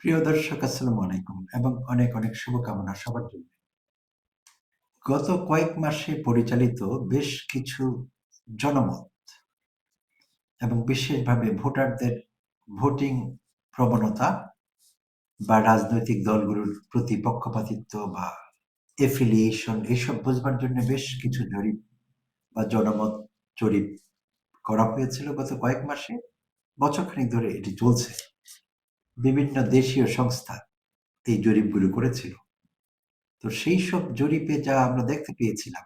প্রিয় দর্শক, আসসালামু আলাইকুম এবং অনেক অনেক শুভকামনা সবার জন্য। গত কয়েক মাসে পরিচালিত বেশ কিছু জনমত এবং বিশেষভাবে ভোটারদের ভোটিং প্রবণতা বা রাজনৈতিক দলগুলোর প্রতি পক্ষপাতিত্ব বা এফিলিয়েশন এইসব বোঝবার জন্য বেশ কিছু জরিপ বা জনমত জরিপ করা হয়েছিল গত কয়েক মাসে। বছরখানেক ধরে এটি চলছে। বিভিন্ন দেশীয় সংস্থা এই জরিপগুলো করেছিল। তো সেই সব জরিপে যা আমরা দেখতে পেয়েছিলাম,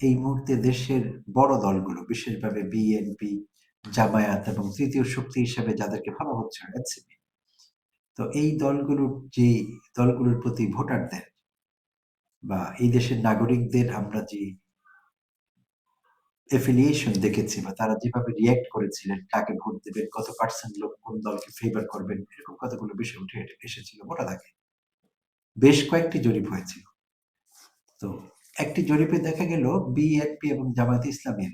এই মুহূর্তে দেশের বড় দলগুলো বিশেষভাবে বিএনপি, জামায়াত এবং তৃতীয় শক্তি হিসেবে যাদেরকে ভাবা হচ্ছে এনসিপি, তো এই দলগুলোর প্রতি ভোটারদের বা এই দেশের নাগরিকদের আমরা যে এফিলিয়েশন দেখেছি বা তারা যেভাবে রিয়্যাক্ট করেছিলেন, কাকে ভোট দেবেন, কত পার্সেন্ট লোক কোন দলকে ফেভার করবেন, এরকম কতগুলো বিষয় উঠে এসেছিল মোটা দাগে। বেশ কয়েকটি জরিপ হয়েছিল। তো একটি জরিপে দেখা গেল বিএনপি এবং জামায়াত ইসলামীর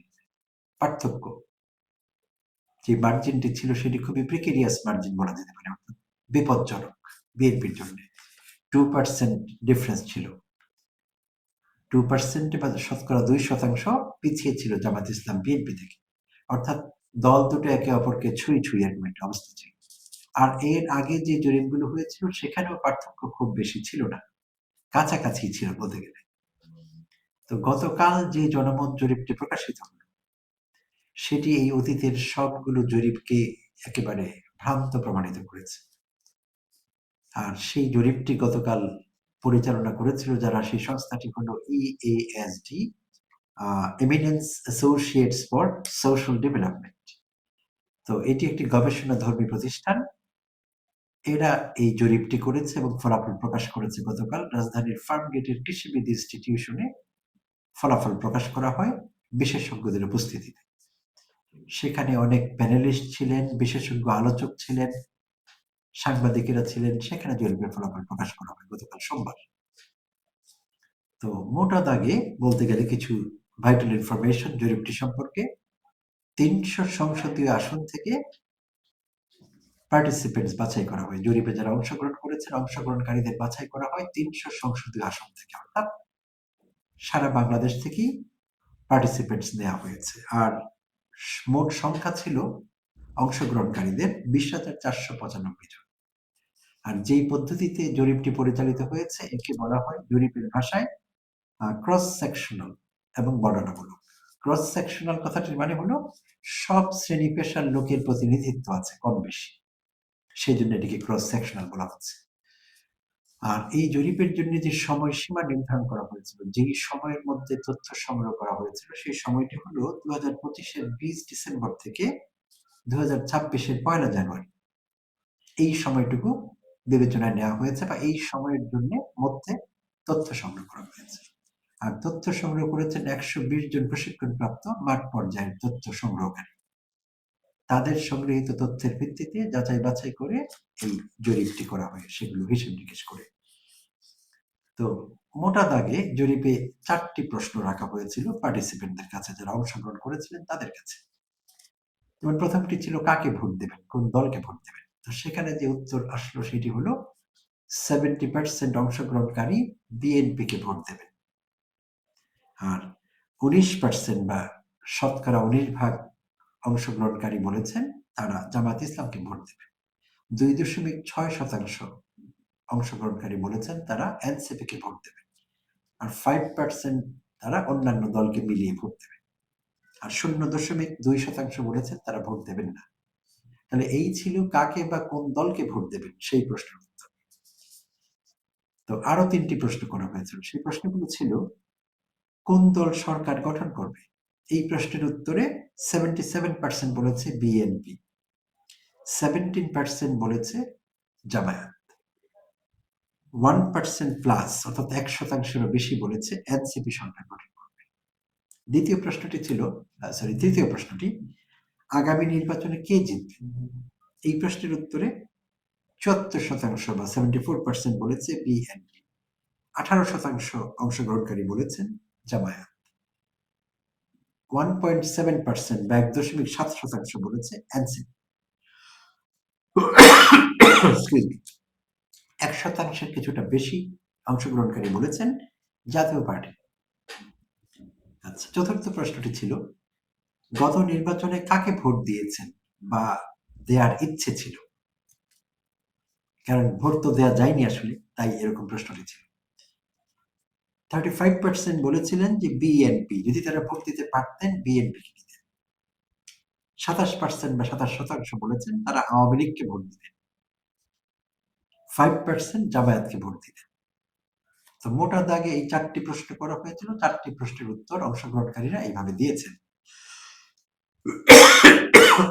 পার্থক্য, যে মার্জিনটি ছিল সেটি খুবই প্রিকেরিয়াস মার্জিন বলা যেতে পারে, অর্থাৎ বিপজ্জনক। বিএনপির জন্য 2% ডিফারেন্স ছিল। 2% বা শতকরা 2% পিছিয়ে ছিল জামাত ইসলাম বিএনপি থেকে। অর্থাৎ দল দুটো একে অপরকে ছুঁই এরকম একটা অবস্থা ছিল। আর এর আগে যে জরিপগুলো হয়েছিল সেখানেও পার্থক্য খুব বেশি ছিল না, কাছাকাছি ছিল বলতে গেলে। তো গতকাল যে জনমত জরিপটি প্রকাশিত হলো, সেটি এই অতীতের সবগুলো জরিপকে একেবারে ভ্রান্ত প্রমাণিত করেছে। আর সেই জরিপটি গতকাল পরিচালনা করেছিল যারা, সেই সংস্থাটি হলো EASD, eminence associates for social development. তো এটি একটি গবেষণাধর্মী প্রতিষ্ঠান। এরা এই জরিপটি করেছে এবং ফলাফল প্রকাশ করেছে গতকাল রাজধানীর ফার্মগেটের কৃষিবিদ ইনস্টিটিউশনে। ফলাফল প্রকাশ করা হয় বিশেষজ্ঞদের উপস্থিতিতে। সেখানে অনেক প্যানেলিস্ট ছিলেন, বিশেষজ্ঞ আলোচক ছিলেন, সাংবাদিকেরা ছিলেন। সেখানে জরিপের ফলাফল প্রকাশ করা হয় গতকাল সোমবার। তো মোটা দাগে বলতে গেলে কিছু ভাইটাল ইনফরমেশন জরিপটি সম্পর্কে: 300 সংসদীয় আসন থেকে পার্টিসিপেন্টস বাছাই করা হয়। জরিপে যারা অংশগ্রহণ করেছেন, অংশগ্রহণকারীদের বাছাই করা হয় 300 সংসদীয় আসন থেকে, অর্থাৎ সারা বাংলাদেশ থেকেই পার্টিসিপেন্টস নেওয়া হয়েছে। আর মোট সংখ্যা ছিল অংশগ্রহণকারীদের 20,495 জন। আর যেই পদ্ধতিতে জরিপটি পরিচালিত হয়েছে একে বলা হয় জরিপের ভাষায় ক্রস সেকশনাল এবং বর্ণনামূলক। ক্রস সেকশনাল কথাটির মানে হলো সব শ্রেণী পেশার লোকের প্রতিনিধিত্ব আছে কম বেশি, সেই জন্য এটিকে ক্রস সেকশনাল বলা হচ্ছে। আর এই জরিপের জন্য যে সময়সীমা নির্ধারণ করা হয়েছিল, যেই সময়ের মধ্যে তথ্য সংগ্রহ করা হয়েছিল, সেই সময়টি হলো 2025-এর 20 ডিসেম্বর থেকে 2026-এর 1 জানুয়ারি। এই সময়টুকু বিবেচনায় নেওয়া হয়েছে বা এই সময়ের জন্য মধ্যে তথ্য সংগ্রহ করা হয়েছে। আর তথ্য সংগ্রহ করেছেন 120 জন প্রশিক্ষণপ্রাপ্ত মাঠ পর্যায়ের তথ্য সংগ্রহকারী। তাদের সংগৃহীত তথ্যের ভিত্তিতে যাচাই বাছাই করে এই জরিপটি করা হয়, সেগুলো হিসেব নিকেশ করে। তো মোটা দাগে জরিপে 4টি প্রশ্ন রাখা হয়েছিল পার্টিসিপেন্টদের কাছে, যারা অংশগ্রহণ করেছিলেন তাদের কাছে। যেমন প্রথমটি ছিল কাকে ভোট দেবেন, কোন দলকে ভোট দেবেন। তো সেখানে যে উত্তর আসলো সেটি হলো 70% অংশগ্রহণকারী বিএনপি কে ভোট দেবেন। আর 19% বা শতকরা 19% অংশগ্রহণকারী বলেছেন তারা জামায়াত ইসলামকে ভোট দেবেন। 2.6% অংশগ্রহণকারী বলেছেন তারা এনসিপি কে ভোট দেবেন। আর 5% তারা অন্যান্য দলকে মিলিয়ে ভোট দেবেন। আর 0.2% বলেছেন তারা ভোট দেবেন না। তাহলে এই ছিল কাকে বা কোন দলকে ভোট দেবেন সেই প্রশ্নের উত্তর। তো আরো 3টি প্রশ্ন করা হয়েছিল। সেই প্রশ্নগুলো ছিল কোন দল সরকার গঠন করবে। এই প্রশ্নের উত্তরে 77% বলেছে বিএনপি, 17% বলেছে জামায়াত, 1% প্লাস অর্থাৎ 1%-এরও বেশি বলেছে এনসিপি সরকার গঠন করবে। তৃতীয় প্রশ্নটি আগামী নির্বাচনে কে জিতবে। এই প্রশ্নের উত্তরে 74% বা 74% বলেছে বিএনপি, 18% অংশগ্রহণকারী বলেছেন জামায়াত, 1.7% বা 1.7% বলেছে এনসিপি। 1% কিছুটা বেশি অংশগ্রহণকারী বলেছেন জাতীয় পার্টি। আচ্ছা, চতুর্থ প্রশ্নটি ছিল গত নির্বাচনে কাকে ভোট দিয়েছেন বা দেয়ার ইচ্ছে ছিল? কারণ ভোট তো দেয়া যায়নি আসলে, তাই এরকম প্রশ্নটি ছিল। 35% বলেছিলেন যে বিএনপি, যদি তারা ভোট দিতে পারতেন বিএনপি কে দিতেন। 27% বা 27% বলেছেন তারা আওয়ামী লীগকে ভোট দিতেন। 5% জামায়াতকে ভোট দিতেন। তো মোটা দাগে এই 4টি প্রশ্ন করা হয়েছিল, 4টি প্রশ্নের উত্তর অংশগ্রহণকারীরা এইভাবে দিয়েছেন।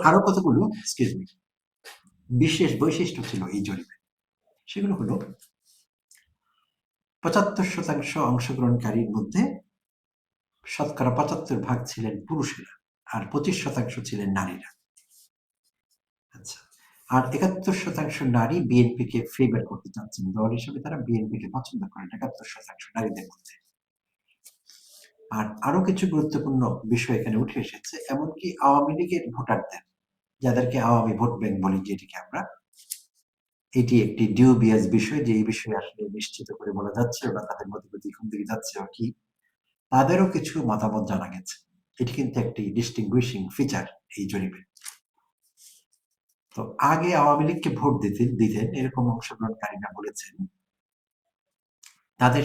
আরো কতগুলো বিশেষ বৈশিষ্ট্য ছিল এই জরিপে। সেগুলো হলো 75% অংশগ্রহণকারীর মধ্যে শতকরা 75% ছিলেন পুরুষেরা, আর 25% ছিলেন নারীরা। আচ্ছা, আর 71% নারী বিএনপিকে ফেভার করতে চাচ্ছেন, দল হিসেবে তারা বিএনপিকে পছন্দ করেন 71% নারীদের মধ্যে। আর আরো কিছু গুরুত্বপূর্ণ বিষয় এখানে উঠে এসেছে, এমনকি আওয়ামী লীগের ভোটারদের, যাদেরকে আওয়ামী ভোট ব্যাংক বলি যেটিকে আমরা, এটি একটি ডিউবিয়াস বিষয়, যে এই বিষয়ে আসলে নিশ্চিত করে বলা যাচ্ছে না তাদের মধ্যে কোন দিকে যাচ্ছে বা কি, তাদেরও কিছু মতামত জানা গেছে। এটি কিন্তু একটি ডিস্টিংগুইশিং ফিচার এই জরিপে। তো আগে আওয়ামী লীগকে ভোট দিতেন এরকম অংশগ্রহণকারীরা বলেছেন তাদের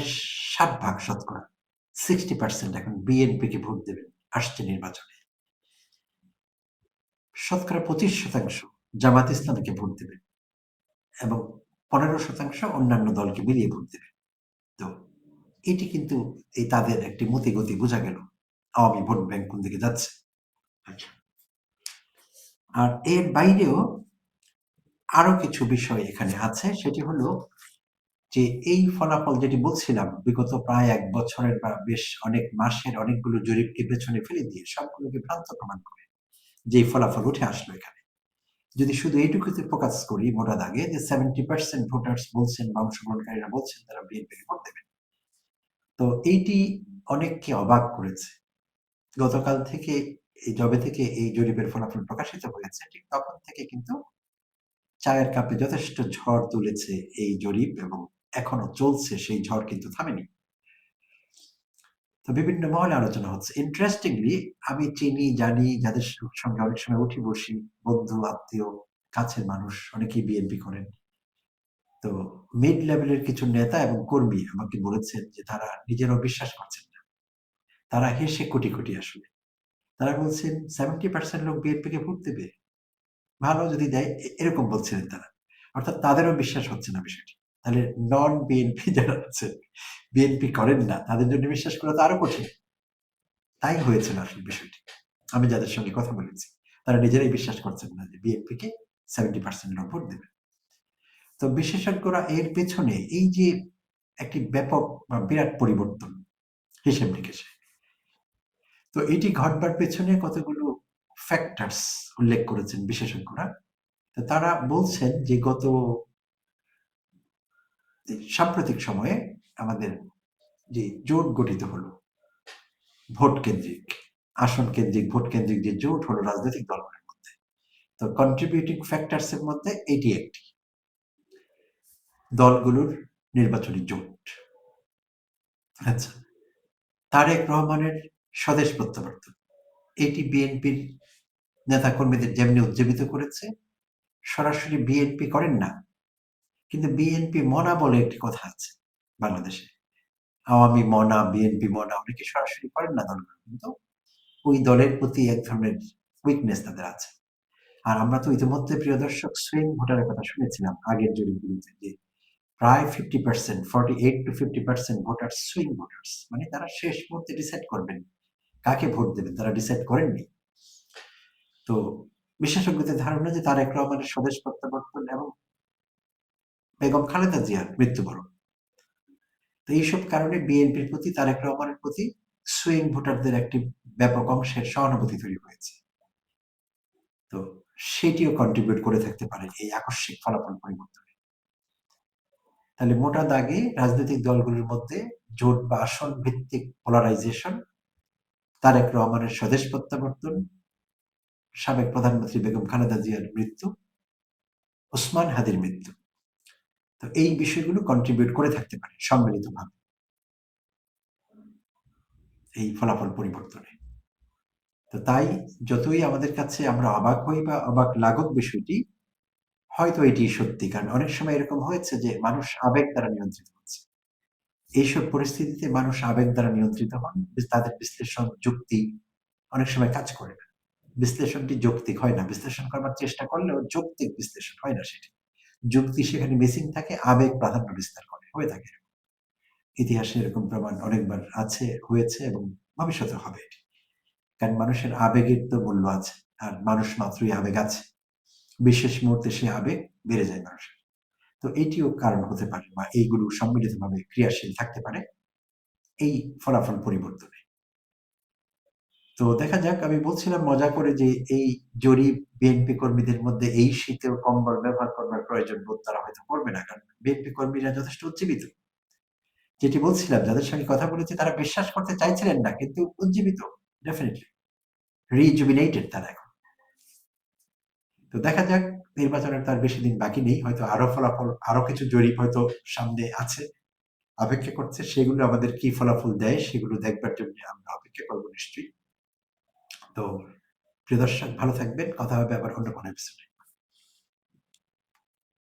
60% শতকরা 60% এখন বিএনপিকে ভোট দেবেন আসছে নির্বাচনে। শতকরা 25% জামাত ইসলামীকে ভোট দেবেন এবং 15% অন্যান্য দলকে মিলিয়ে ভোট দেবেন। তো এটি কিন্তু এই তাদের একটি মতিগতি বোঝা গেল আওয়ামী ভোট ব্যাংক কোন দিকে যাচ্ছে। আচ্ছা, আর এর বাইরেও আরো কিছু বিষয় এখানে আছে, সেটি হলো যে এই ফলাফল যেটি বলছিলাম বিগত প্রায় 1 বছরের বা বেশ অনেক মাসের অনেকগুলো জরিপকে পেছনে ফেলে দিয়ে সবগুলোকে ভ্রান্ত প্রমাণ করে যে ফলাফল উঠে আসলো এখানে। যদি শুধু এইটুকুতে ফোকাস করি মোটা দাগে, যে 70% ভোটার্স বলছেন বা অংশগ্রহণকারীরা বলছেন তারা বিএনপিকে ভোট দেবেন, তো এইটি অনেককে অবাক করেছে। গতকাল থেকে যবে থেকে এই জরিপের ফলাফল প্রকাশিত হয়েছে ঠিক তখন থেকে কিন্তু চায়ের কাপে যথেষ্ট ঝড় তুলেছে এই জরিপ, এবং এখনো চলছে, সেই ঝড় কিন্তু থামেনি। তো বিভিন্ন মহলে আলোচনা হচ্ছে। ইন্টারেস্টিংলি আমি চিনি জানি যাদের সঙ্গে অনেক সময় উঠি বসি, বন্ধু আত্মীয় কাছের মানুষ অনেকেই বিএনপি করেন। তো মিড লেভেলের কিছু নেতা এবং কর্মী আমাকে বলেছেন যে তারা নিজেরাও বিশ্বাস করছেন না, তারা হেসে কোটি কোটি আসলে। তারা বলছেন 70% লোক বিএনপিকে ভোট দেবে, ভালো যদি দেয়, এরকম বলছিলেন তারা। অর্থাৎ তাদেরও বিশ্বাস হচ্ছে না বিষয়টি। তাহলে নন বিএনপি যারা আছে, বিএনপি করেন না, তাদের জন্য বিশ্বাস করা তো আরো কঠিন। তাই হয়েছিল আসলে বিষয়টি। আমি যাদের সঙ্গে কথা বলেছি তারা নিজেরাই বিশ্বাস করছেন না যে বিএনপিকে 70% লোক ভোট দেবে। তো বিশেষজ্ঞরা এর পেছনে এই যে একটি ব্যাপক বা বিরাট পরিবর্তন হিসেব নিকেশে, তো এটি ঘটবার পেছনে কতগুলো ফ্যাক্টরস উল্লেখ করেছেন বিশেষজ্ঞরা। তো তারা বলছেন যে গত সাম্প্রতিক সময়ে আমাদের যে জোট গঠিত হলো, ভোট কেন্দ্রিক, আসন কেন্দ্রিক, ভোট কেন্দ্রিক যে জোট হলো রাজনৈতিক দলগুলোর মধ্যে, তো কন্ট্রিবিউটিং ফ্যাক্টরস এর মধ্যে এটি একটি, দলগুলোর নির্বাচনী জোট। আচ্ছা, তারেক রহমানের স্বদেশ প্রত্যাবর্তন, এটি বিএনপির নেতাকর্মীদের যেমনি উজ্জীবিত করেছে, সরাসরি বিএনপি করেন না, কিন্তু বিএনপি মনা বলে একটি কথা আছে বাংলাদেশে, আওয়ামী মনা, বিএনপি মনা, অনেকে সরাসরি করেন না দলগুলো, কিন্তু ওই দলের প্রতি এক ধরনের উইকনেস তাদের আছে। আর আমরা তো ইতিমধ্যে প্রিয় দর্শক সুইং ভোটারের কথা শুনেছিলাম আগের জরিপগুলোতে, যে প্রায় 50%, 48 to 50% ভোটার সুইং ভোটার্স, মানে তারা শেষ মুহূর্তে ডিসাইড করবেন কাকে ভোট দেবেন, তারা ডিসাইড করেননি। তো বিশেষজ্ঞদের ধারণা যে তারেক রহমানের স্বদেশ প্রত্যাবর্তন এবং বেগম খালেদা জিয়ার মৃত্যুবরণ, তো এইসব কারণে বিএনপির প্রতি, তারেক রহমানের প্রতি সুইং ভোটারদের একটি ব্যাপক অংশের সহানুভূতি তৈরি হয়েছে। তো সেটিও কন্ট্রিবিউট করে থাকতে পারে এই আকস্মিক ফলাফল পরিবর্তনে। তাহলে মোটা দাগে রাজনৈতিক দলগুলোর মধ্যে জোট বা আসন ভিত্তিক পোলারাইজেশন, তারেক রহমানের স্বদেশ প্রত্যাবর্তন, সাবেক প্রধানমন্ত্রী বেগম খালেদা জিয়ার মৃত্যু, ওসমান হাদির মৃত্যু, তো এই বিষয়গুলো কন্ট্রিবিউট করে থাকতে পারে সম্মিলিতভাবে এই ফলাফল পরিবর্তনে। তো তাই যতই আমাদের কাছে আমরা অবাক হই বা অবাক লাগুক বিষয়টি, হয়তো এটি সত্যি। কারণ অনেক সময় এরকম হয়েছে যে মানুষ আবেগ দ্বারা নিয়ন্ত্রিত হচ্ছে। এইসব পরিস্থিতিতে মানুষ আবেগ দ্বারা নিয়ন্ত্রিত হন। তাদের বিশ্লেষণ, যুক্তি অনেক সময় কাজ করে না। বিশ্লেষণটি যৌক্তিক হয় না। বিশ্লেষণ করবার চেষ্টা করলেও যৌক্তিক বিশ্লেষণ হয় না সেটি। যুক্তি সেখানে মিসিং থাকে, আবেগ প্রাধান্য বিস্তার করে। হয়ে থাকে। ইতিহাসে এরকম প্রমাণ অনেকবার আছে, হয়েছে এবং ভবিষ্যতে হবে এটি। কারণ মানুষের আবেগের তো মূল্য আছে। আর মানুষ মাত্রই আবেগ আছে। বিশেষ মুহূর্তে সে আবেগ বেড়ে যায় মানুষের। তো এটিও কারণ হতে পারে বা এইগুলো সম্মিলিতভাবে ক্রিয়াশীল থাকতে পারে এই ফলাফল পরিবর্তনে। তো দেখা যাক, আমি বলছিলাম মজা করে যে এই জরিপ বিএনপি কর্মীদের মধ্যে এই শীতেও কম্বল ব্যবহার করবার প্রয়োজন বোধ তারা হয়তো করবে না, কারণ বিএনপি কর্মীরা যথেষ্ট উজ্জীবিত। যেটি বলছিলাম, যাদের সঙ্গে কথা বলেছি তারা বিশ্বাস করতে চাইছিলেন না, কিন্তু উজ্জীবিত, ডেফিনেটলি রিজুবিনেটেড তারা এখন। তো দেখা যাক, নির্বাচনের তার বেশি দিন বাকি নেই, হয়তো আরো ফলাফল, আরো কিছু জরিপ হয়তো সামনে আছে, অপেক্ষা করছে। সেগুলো আমাদের কি ফলাফল দেয় সেগুলো দেখবার জন্য আমরা অপেক্ষা করবো নিশ্চয়ই। তো প্রিয় দর্শক, ভালো থাকবেন। কথা হবে আবার অন্য কোনো এপিসোডে।